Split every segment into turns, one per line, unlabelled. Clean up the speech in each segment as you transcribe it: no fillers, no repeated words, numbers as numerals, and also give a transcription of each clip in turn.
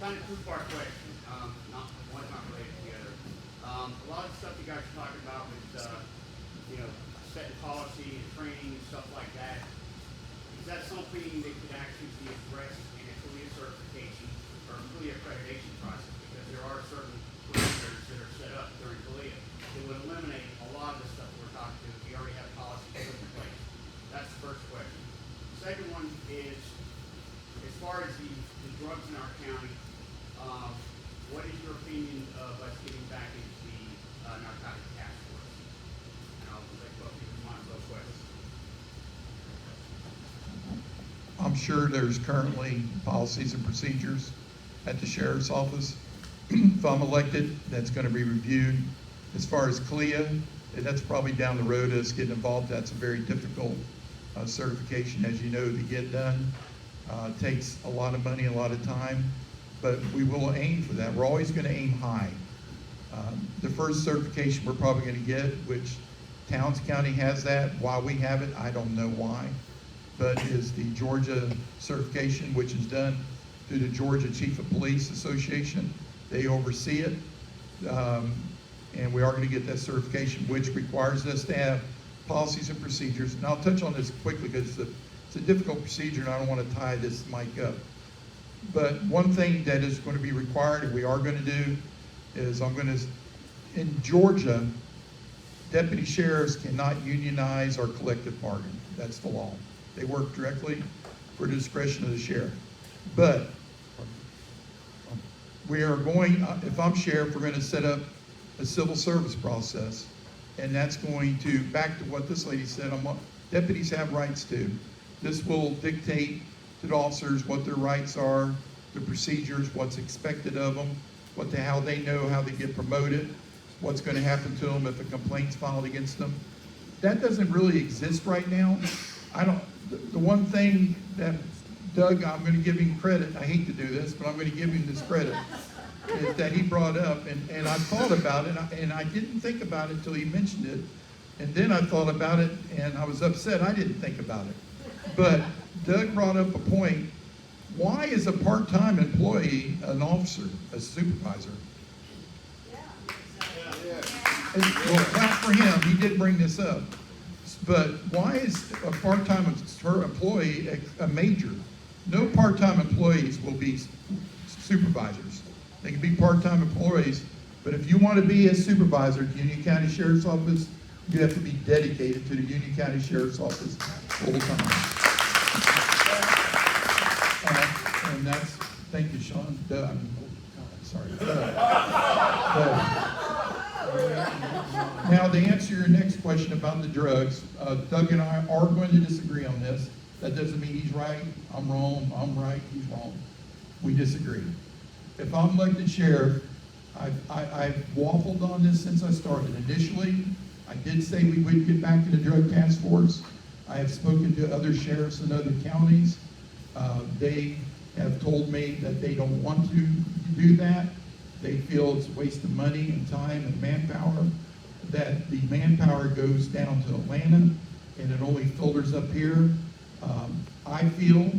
kind of two-part question, not one's not related to the other. A lot of the stuff you guys are talking about with, setting policy and training and stuff like that, is that something that could actually be addressed in a CALIA certification or CALIA accreditation process? Because there are certain parameters that are set up during CALIA that would eliminate a lot of the stuff we're talking to if we already have policies put in place. That's the first question. Second one is, as far as the drugs in our county, what is your opinion of us getting back into the narcotic task force? And I'll let both of you respond to those questions.
I'm sure there's currently policies and procedures at the sheriff's office. If I'm elected, that's going to be reviewed. As far as CLIA, that's probably down the road us getting involved. That's a very difficult certification, as you know, to get done. Takes a lot of money, a lot of time, but we will aim for that. We're always going to aim high. The first certification we're probably going to get, which Towns County has that. Why we have it, I don't know why, but is the Georgia certification, which is done through the Georgia Chief of Police Association. They oversee it, and we are going to get that certification, which requires us to have policies and procedures. And I'll touch on this quickly because it's a difficult procedure and I don't want to tie this mic up. But one thing that is going to be required and we are going to do is in Georgia, deputy sheriffs cannot unionize or collective bargain. That's the law. They work directly for the discretion of the sheriff. But we are going, if I'm sheriff, we're going to set up a civil service process. And that's going to, back to what this lady said, deputies have rights too. This will dictate to the officers what their rights are, the procedures, what's expected of them, how they know how they get promoted, what's going to happen to them if a complaint's filed against them. That doesn't really exist right now. The one thing that Doug, I'm going to give him credit, I hate to do this, but I'm going to give him this credit, is that he brought up, and I thought about it, and I didn't think about it until he mentioned it, and then I thought about it, and I was upset I didn't think about it. But Doug brought up a point. Why is a part-time employee an officer, a supervisor? Well, clap for him. He did bring this up. But why is a part-time employee a major? No part-time employees will be supervisors. They can be part-time employees, but if you want to be a supervisor at the Union County Sheriff's Office, you have to be dedicated to the Union County Sheriff's Office full time. And that's, thank you, Sean. Sorry. Now, to answer your next question about the drugs, Doug and I are going to disagree on this. That doesn't mean he's right, I'm wrong, I'm right, he's wrong. We disagree. If I'm elected sheriff, I've waffled on this since I started. Initially, I did say we would get back to the drug task force. I have spoken to other sheriffs in other counties. They have told me that they don't want to do that. They feel it's a waste of money and time and manpower, that the manpower goes down to Atlanta and it only filters up here. I feel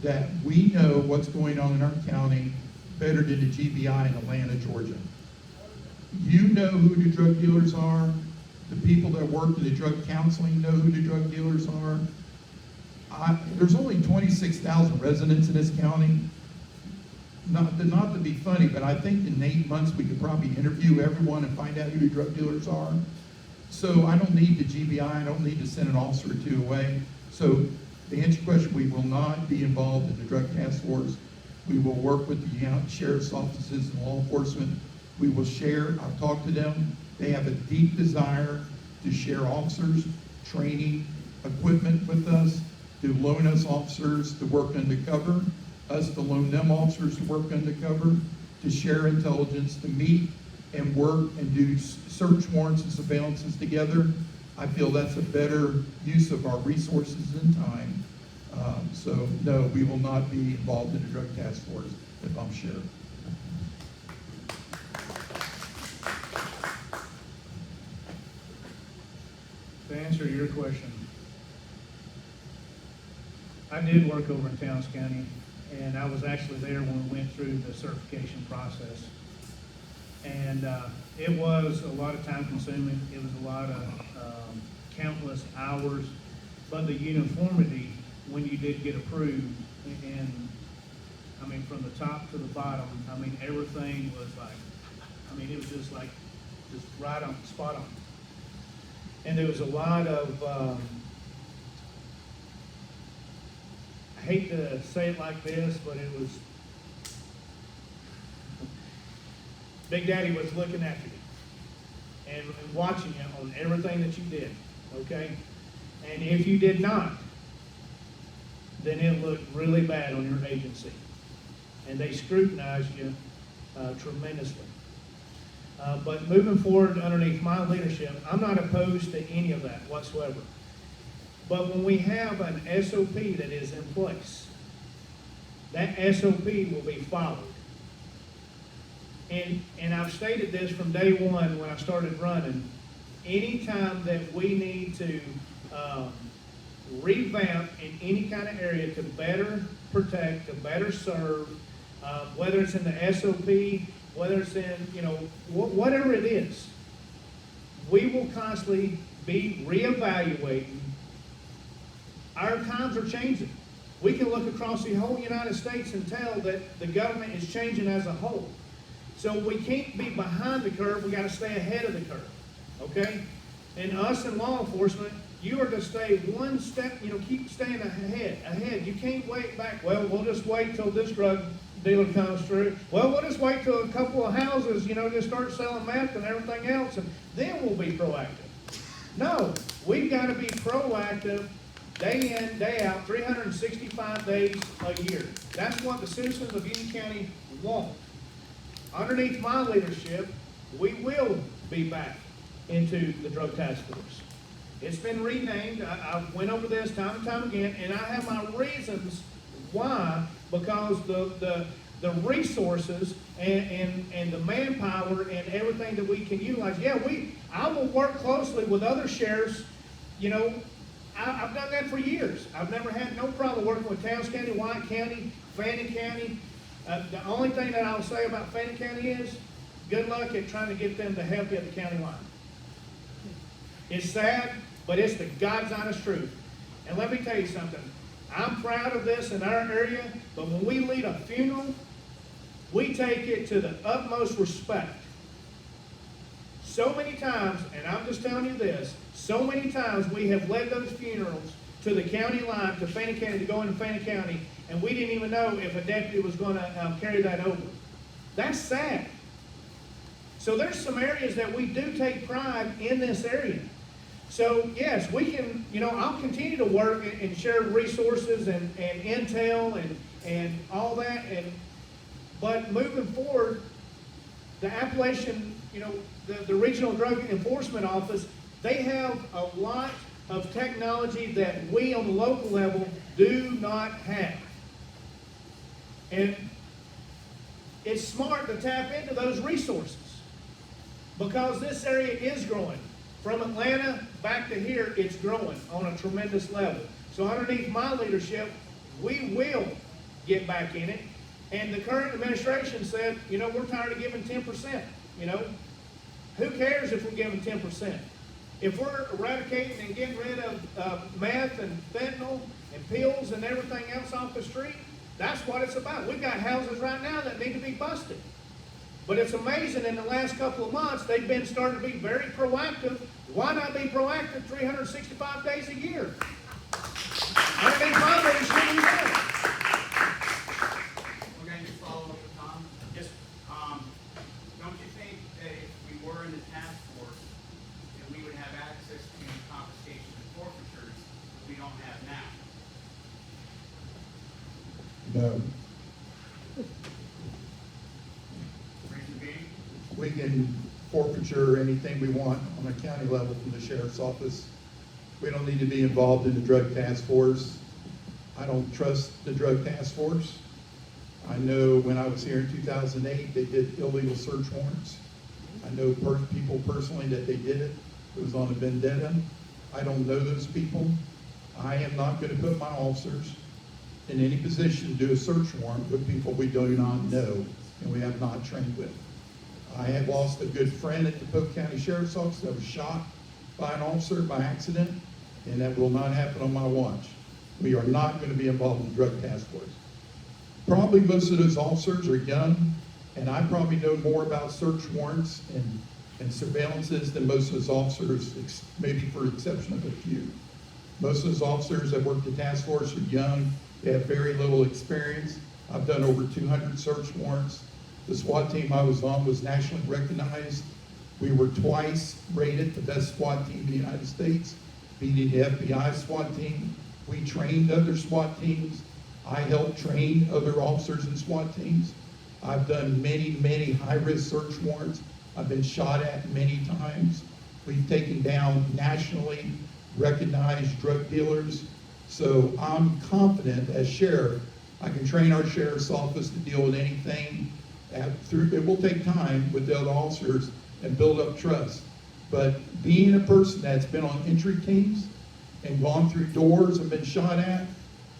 that we know what's going on in our county better than the GBI in Atlanta, Georgia. You know who the drug dealers are. The people that work in the drug counseling know who the drug dealers are. There's only 26,000 residents in this county. Not to be funny, but I think in 8 months we could probably interview everyone and find out who the drug dealers are. So I don't need the GBI, I don't need to send an officer or two away. So to answer your question, we will not be involved in the drug task force. We will work with the sheriff's offices and law enforcement. We will share, I've talked to them. They have a deep desire to share officers, training, equipment with us, to loan us officers to work undercover, us to loan them officers to work undercover, to share intelligence, to meet and work and do search warrants and surveillances together. I feel that's a better use of our resources and time. So no, we will not be involved in the drug task force if I'm sheriff.
To answer your question, I did work over in Towns County, and I was actually there when we went through the certification process. And it was a lot of time consuming, it was a lot of countless hours, but the uniformity, when you did get approved, and I mean, from the top to the bottom, I mean, everything was like, I mean, it was just like, just right on, spot on. And there was a lot of, I hate to say it like this, but it was, Big Daddy was looking after you and watching you on everything that you did, okay? And if you did not, then it looked really bad on your agency. And they scrutinized you tremendously. But moving forward underneath my leadership, I'm not opposed to any of that whatsoever. But when we have an SOP that is in place, that SOP will be followed. And I've stated this from day one when I started running. Anytime that we need to revamp in any kind of area to better protect, to better serve, whether it's in the SOP, whether it's in, you know, whatever it is, we will constantly be reevaluating. Our times are changing. We can look across the whole United States and tell that the government is changing as a whole. So we can't be behind the curve, we gotta stay ahead of the curve, okay? And us in law enforcement, you are to stay one step, you know, keep staying ahead. You can't wait back, well, we'll just wait till this drug dealer comes through. Well, we'll just wait till a couple of houses, you know, just start selling meth and everything else, and then we'll be proactive. No, we've got to be proactive day in, day out, 365 days a year. That's what the citizens of Union County want. Underneath my leadership, we will be back into the Drug Task Force. It's been renamed. I went over this time and time again, and I have my reasons why, because the resources and the manpower and everything that we can utilize. Yeah, I will work closely with other sheriffs. You know, I've done that for years. I've never had no problem working with Towns County, White County, Fannin County. The only thing that I'll say about Fannin County is, good luck at trying to get them to help you at the county line. It's sad, but it's the God's honest truth. And let me tell you something. I'm proud of this in our area, but when we lead a funeral, we take it to the utmost respect. So many times, and I'm just telling you this, so many times we have led those funerals to the county line, to Fannin County, to go into Fannin County, and we didn't even know if a deputy was going to carry that over. That's sad. So there's some areas that we do take pride in this area. So yes, we can, you know, I'll continue to work and share resources and intel and all that. But moving forward, the Appalachian, you know, the Regional Drug Enforcement Office, they have a lot of technology that we on the local level do not have. And it's smart to tap into those resources because this area is growing. From Atlanta back to here, it's growing on a tremendous level. So underneath my leadership, we will get back in it. And the current administration said, you know, we're tired of giving 10%. You know, who cares if we're giving 10%? If we're eradicating and getting rid of meth and fentanyl and pills and everything else off the street, that's what it's about. We've got houses right now that need to be busted. But it's amazing in the last couple of months, they've been starting to be very proactive. Why not be proactive 365 days a year? Underneath my leadership, we will.
Okay, just follow up with Tom.
Yes.
Don't you think that if we were in the task force, that we would have access to confiscation and forfeitures that we don't have now?
No.
Reason being?
We can forfeiture anything we want on a county level from the sheriff's office. We don't need to be involved in the drug task force. I don't trust the drug task force. I know when I was here in 2008, they did illegal search warrants. I know people personally that they did it. It was on a vendetta. I don't know those people. I am not going to put my officers in any position to do a search warrant with people we do not know and we have not trained with. I have lost a good friend at the Polk County Sheriff's Office that was shot by an officer by accident, and that will not happen on my watch. We are not going to be involved in the drug task force. Probably most of those officers are young, and I probably know more about search warrants and surveillances than most of those officers, maybe for the exception of a few. Most of those officers that work the task force are young. They have very little experience. I've done over 200 search warrants. The SWAT team I was on was nationally recognized. We were twice rated the best SWAT team in the United States, beating the FBI SWAT team. We trained other SWAT teams. I helped train other officers in SWAT teams. I've done many, many high-risk search warrants. I've been shot at many times. We've taken down nationally recognized drug dealers. So I'm confident as sheriff, I can train our sheriff's office to deal with anything. It will take time with the other officers and build up trust. But being a person that's been on entry teams and gone through doors and been shot at,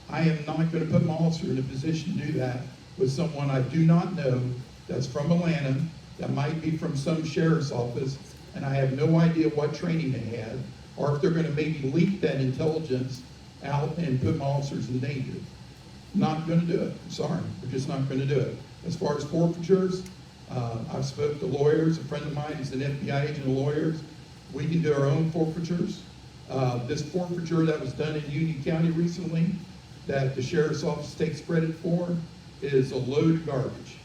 I am not going to put my officer in a position to do that with someone I do not know that's from Atlanta, that might be from some sheriff's office, and I have no idea what training they had, or if they're going to maybe leak that intelligence out and put my officers in danger. Not going to do it. I'm sorry. We're just not going to do it. As far as forfeitures, I've spoken to lawyers. A friend of mine is an FBI agent of lawyers. We can do our own forfeitures. This forfeiture that was done in Union County recently, that the sheriff's office takes credit for, is a load of garbage.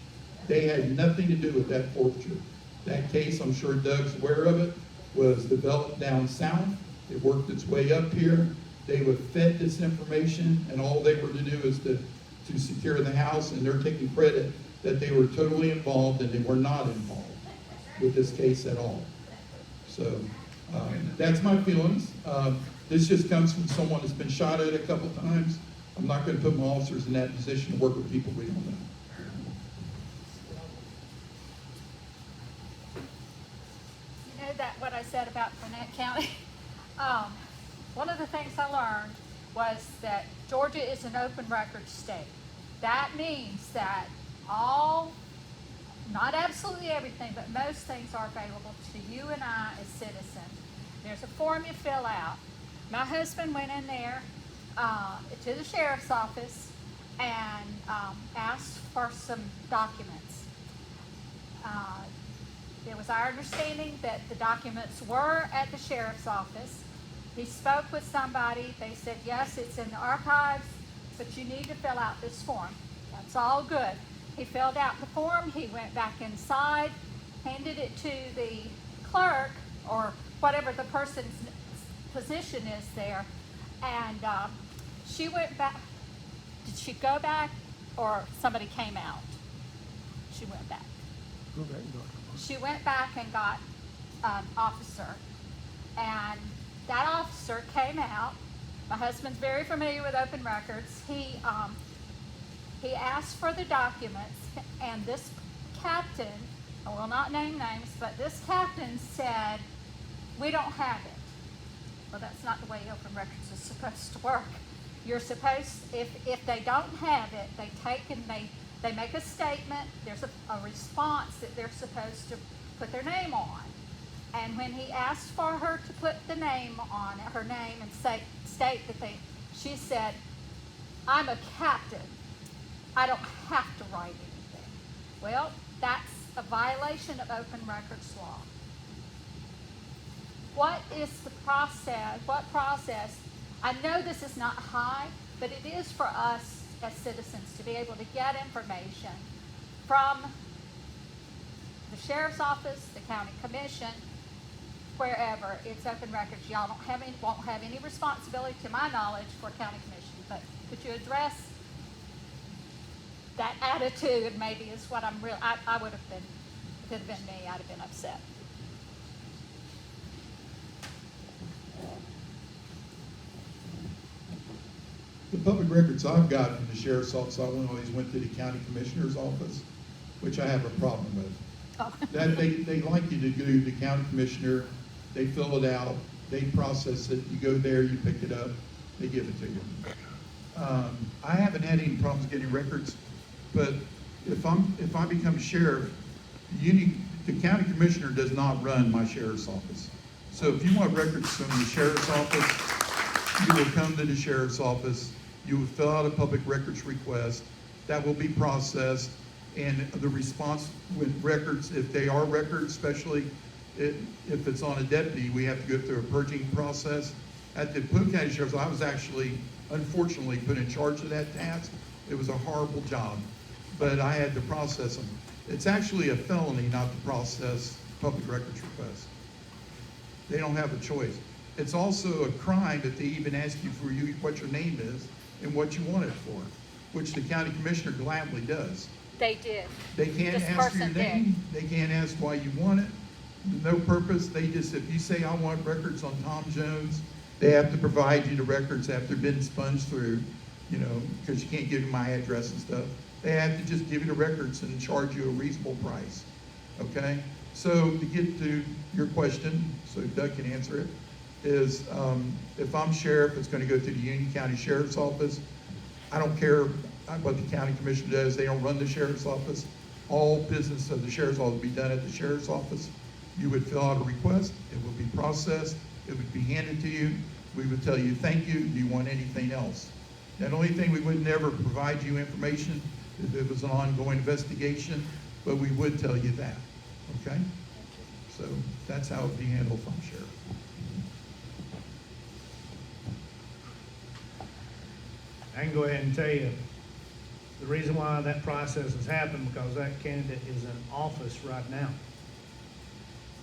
They had nothing to do with that forfeiture. That case, I'm sure Doug's aware of it, was developed down south. It worked its way up here. They were fed this information, and all they were to do is to secure the house, and they're taking credit that they were totally involved, and they were not involved with this case at all. So that's my feelings. This just comes from someone that's been shot at a couple times. I'm not going to put my officers in that position to work with people we don't know.
You know that what I said about Gwinnett County? One of the things I learned was that Georgia is an open record state. That means that all, not absolutely everything, but most things are available to you and I as citizens. There's a form you fill out. My husband went in there to the sheriff's office and asked for some documents. It was our understanding that the documents were at the sheriff's office. He spoke with somebody. They said, yes, it's in the archives, but you need to fill out this form. That's all good. He filled out the form. He went back inside, handed it to the clerk or whatever the person's position is there, and she went back. Did she go back or somebody came out? She went back. She went back and got an officer, and that officer came out. My husband's very familiar with open records. He asked for the documents, and this captain, I will not name names, but this captain said, we don't have it. Well, that's not the way open records is supposed to work. You're supposed, if they don't have it, they take and they make a statement. There's a response that they're supposed to put their name on. And when he asked for her to put the name on it, her name, and state that she said, I'm a captain. I don't have to write anything. Well, that's a violation of open records law. What is the process? What process? I know this is not high, but it is for us as citizens to be able to get information from the sheriff's office, the county commission, wherever it's open records. Y'all won't have any responsibility, to my knowledge, for county commission. But could you address that attitude? Maybe is what I would have been. If it had been me, I'd have been upset.
The public records I've got from the sheriff's office, I always went to the county commissioner's office, which I have a problem with.
Oh.
That they like you to go to the county commissioner, they fill it out, they process it, you go there, you pick it up, they give it to you. I haven't had any problems getting records, but if I become sheriff, the county commissioner does not run my sheriff's office. So if you want records from the sheriff's office, you will come to the sheriff's office, you will fill out a public records request, that will be processed, and the response with records, if they are records, especially if it's on a deputy, we have to go through a purging process. At the Polk County Sheriff's, I was actually, unfortunately, put in charge of that task. It was a horrible job, but I had to process them. It's actually a felony not to process public records requests. They don't have a choice. It's also a crime if they even ask you for what your name is and what you want it for, which the county commissioner gladly does.
They did.
They can't
This
ask for your
person did.
name, they can't ask why you want it, no purpose, they just, if you say, I want records on Tom Jones, they have to provide you the records after been sponged through, because you can't give them my address and stuff. They have to just give you the records and charge you a reasonable price, okay? So to get to your question, so Doug can answer it, is if I'm sheriff, it's gonna go through the Union County Sheriff's Office. I don't care what the county commissioner does, they don't run the sheriff's office. All business of the sheriff's office will be done at the sheriff's office. You would fill out a request, it would be processed, it would be handed to you. We would tell you, thank you, do you want anything else? The only thing, we would never provide you information if it was an ongoing investigation, but we would tell you that, okay? So that's how it would be handled from sheriff.
I can go ahead and tell you, the reason why that process has happened, because that candidate is in office right now.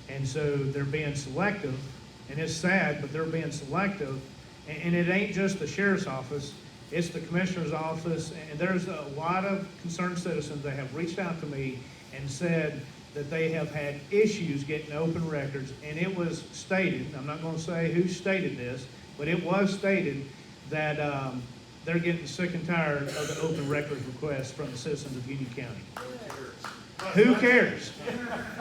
And so they're being selective, and it's sad, but they're being selective. And it ain't just the sheriff's office, it's the commissioner's office, and there's a lot of concerned citizens that have reached out to me and said that they have had issues getting open records, and it was stated, I'm not gonna say who stated this, but it was stated that they're getting sick and tired of the open records requests from the citizens of Union County. Who cares?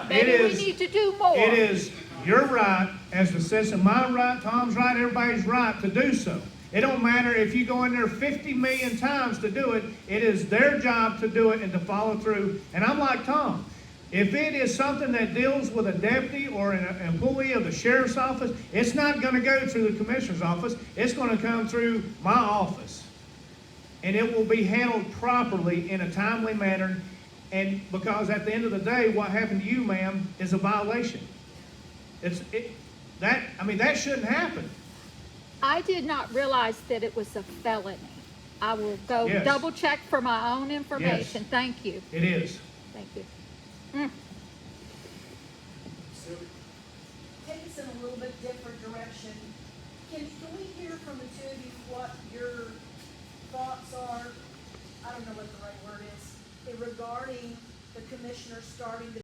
Maybe we need to do more.
It is your right as the citizen, my right, Tom's right, everybody's right to do so. It don't matter if you go in there 50 million times to do it, it is their job to do it and to follow through. And I'm like Tom, if it is something that deals with a deputy or an employee of the sheriff's office, it's not gonna go through the commissioner's office, it's gonna come through my office. And it will be handled properly in a timely manner. And because at the end of the day, what happened to you, ma'am, is a violation. That shouldn't happen.
I did not realize that it was a felony. I will go
Yes.
double check for my own information.
Yes.
Thank you.
It is.
Thank you.
Take us in a little bit different direction. Can we hear from the two of you what your thoughts are? I don't know what the right word is, regarding the commissioner starting the